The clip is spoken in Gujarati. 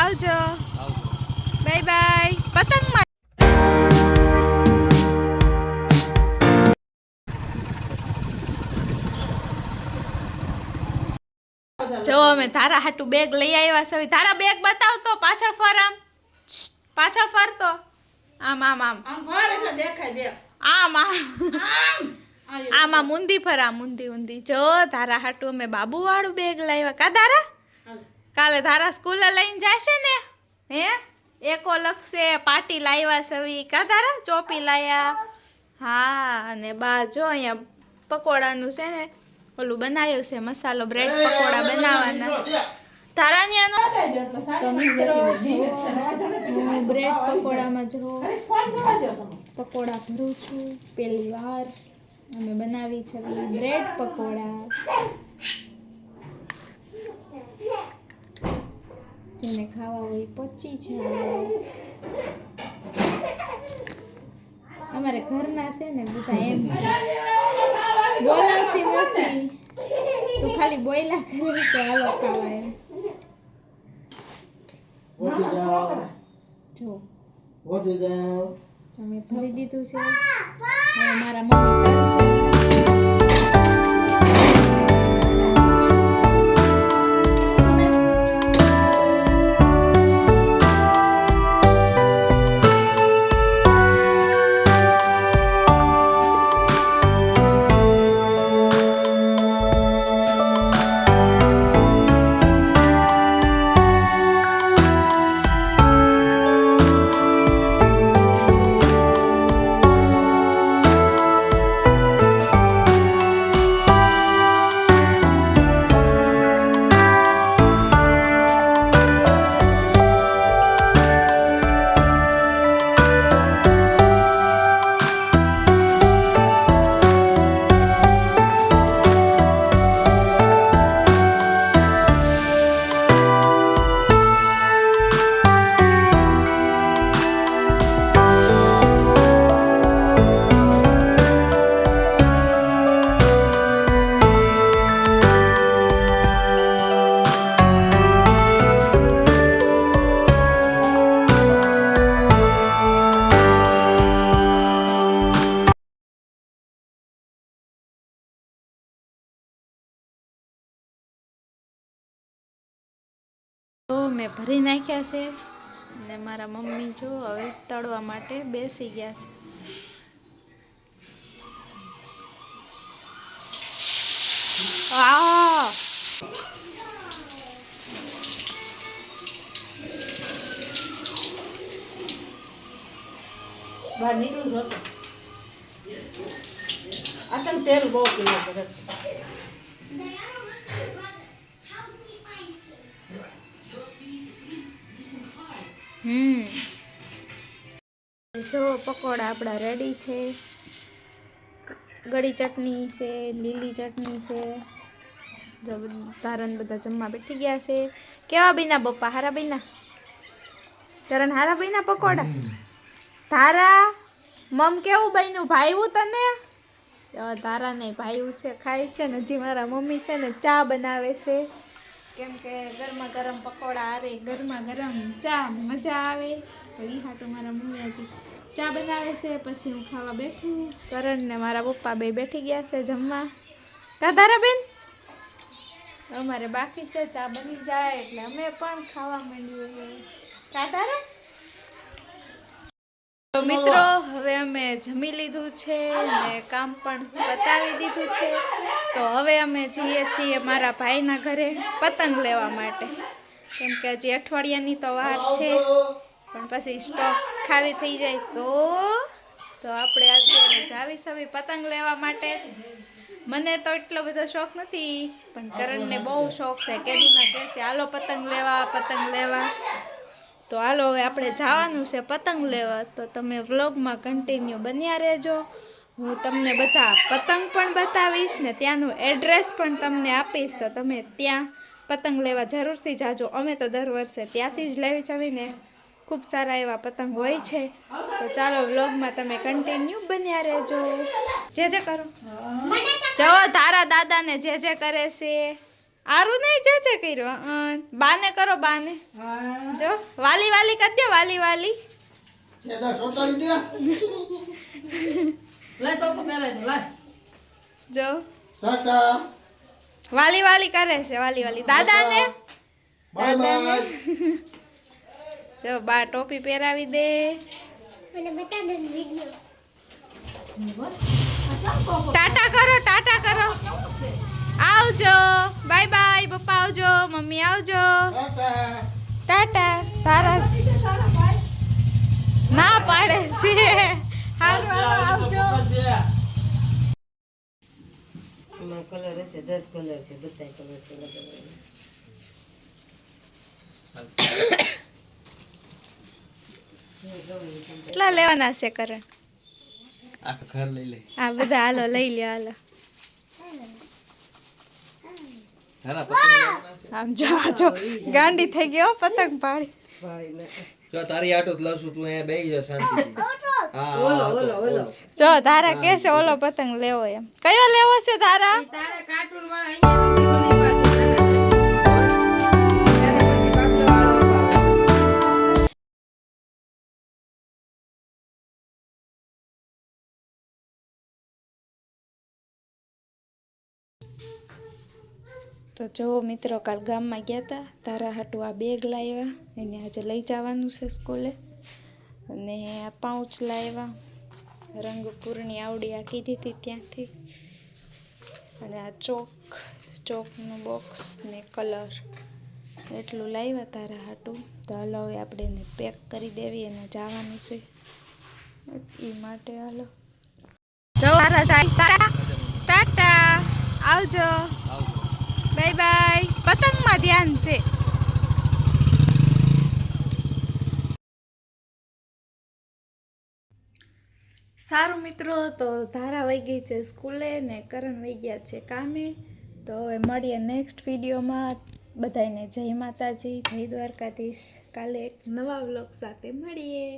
આવજો. Bye bye. પતંગમાં જો અમે તારા હાટું બેગ લઈ આવ્યા છે. તારા બેગ બતાવ તો, પાછળ ફર, આમ પાછળ ફર તો, આમ આમ આમ આમ ફર એટલે દેખાય બેગ. આમ આમ આમ આમાં મુંદી ફર, આમ ઊંધી ઊંધી. જો તારા હાટું અમે બાબુ વાળું બેગ લાવ્યા. કા તારા કાલે તારા સ્કૂલે લઈને જશે ને? હે એકો લખશે, પાટી લાવ્યા સવી. કા તારા ચોપી લાયા. હા, અને બા જો અહીંયા પકોડાનું છે ને ઓલું બનાવ્યું છે, મસાલો બ્રેડ પકોડા બનાવવાના. તારાન્યાનો તો મિત્રો હું બ્રેડ પકોડામાં જો પકોડા ભરું છું. પહેલી વાર અમે બનાવી છે બ્રેડ પકોડા. જેને ખાવા હોય પચી છે. અમારે ઘરના છે ને બધા એમ બોલાવતી નથી, તું ખાલી બોયલા કરે તો હાલો ખાવા એમ. જો તમે ભરી દીધું છે. હવે મારા મમ્મી કરશે. તો મેં ભરી નાખ્યા છે ને મારા મમ્મી જો હવે તળવા માટે બેસી ગયા છે. બહાર નીકળું છો અસલ તેલ બહુ પીવું પડે. જો પકોડા આપણા રેડી છે. ગળી ચટણી છે, લીલી ચટણી છે. જો તારન બધા જમવા બેઠી ગયા છે. કેવા બીના બપ્પા? હારા બીના? કરણ હારા બીના પકોડા? તારા મમ કેવું બન્યું? ભાઈવું તને? તારા નહીં ભાઈવું છે, ખાય છે ને. હજી મારા મમ્મી છે ને ચા બનાવે છે, કેમ કે ગરમા ગરમ પકોડા અરે ગરમા ગરમ ચા મજા આવે. તો એ હાટું મારા મમ્મી હતી ચા બનાવે છે. પછી હું ખાવા બેઠું. કરણ ને મારા પપ્પા બે બેઠી ગયા છે જમવા. કા તારા બેન? અમારે બાકી છે, ચા બની જાય એટલે અમે પણ ખાવા માંડીએ. કા તારા? તો મિત્રો હવે અમે જમી લીધું છે ને કામ પણ પતાવી દીધું છે. તો હવે અમે જઈએ છીએ મારા ભાઈના ઘરે પતંગ લેવા માટે, કેમ કે હજી અઠવાડિયાની તો વાર છે. પણ પછી સ્ટોક ખાલી થઈ જાય તો આપણે અત્યારે જાવી સવી પતંગ લેવા માટે. મને તો એટલો બધો શોખ નથી, પણ કરણને બહુ શોખ છે. કેદુના કહેશે હાલો પતંગ લેવા. તો હાલો હવે આપણે જવાનું છે પતંગ લેવા. તો તમે વ્લોગમાં કન્ટિન્યુ બન્યા રહેજો. હું તમને બધા પતંગ પણ બતાવીશ ને ત્યાંનું એડ્રેસ પણ તમને આપીશ. તો તમે ત્યાં પતંગ લેવા જરૂરથી જાજો. અમે તો દર વર્ષે ત્યાંથી જ લેવી છવીને. ખૂબ સારા એવા પતંગ હોય છે. તો ચાલો વ્લોગમાં તમે કન્ટિન્યુ બન્યા રહેજો. જે કરો જો તારા દાદાને જે કરે છે. આરું નહીં જે કર્યો બાને કરો બાને હા જો વાલી વાલી કરી દો વાલી વાલી સેદા સોટાડી દે. લાય ટોપો પહેરાય દે લાય જો ટાટા. વાલી વાલી કરે છે વાલી વાલી દાદાને બાય બાય. જો બા ટોપી પહેરાવી દે ટાટા કરો આવજો બાય બાય પપ્પા આવજો મમ્મી આવજો ટાટા. ટાટા તારા જ ના પાડે છે હાલો હાલો આવજો એમાં કલર હશે 10 કલર છે બધા કલર છે લગાવેલા. કેટલા લેવાના છે કરણ આખા ઘર લઈ લે આ બધા હાલો લઈ લ્યો હાલો હારા પતંગ લેવાના છે. આમ જો ગાંડી થઈ ગયો પતંગ પાડી ભાઈ ને જો તારી આટો જ લઉં છું તું અહીંયા બેહી જા શાંતિથી હા ઓલો જો તારા કે છે ઓલો પતંગ લેવો એમ કયો લેવો છે તારા તારા કાર્ટૂન વાળા અહીંયા નથી ઓલી પાસે નાના છે. એના પછી બાપલો વાળો અપાવે. તો જો મિત્રો કાલ ગામમાં ગયા હતા તારા હાટું આ બેગ લાવ્યા એને આજે લઈ જવાનું છે સ્કૂલે અને આ પાઉચ લાવ્યા રંગપૂરની આવડી આ કીધી હતી ત્યાંથી અને આ ચોકનું બોક્સ ને કલર એટલું લાવ્યા તારા હાટું તો હાલો હવે આપણે એને પેક કરી દેવી અને જવાનું છે એ માટે હાલો જો તારા જાય તારા ટાટા આવજો બાય બાય પતંગમાં ધ્યાન છે સારું મિત્રો તો ધારા વહી ગઈ છે સ્કૂલે ને કરણ વહી ગયા છે કામે તો હવે મળીએ નેક્સ્ટ વિડીયોમાં બધાને જય માતાજી જય દ્વારકાધીશ કાલે એક નવા વ્લોગ સાથે મળીએ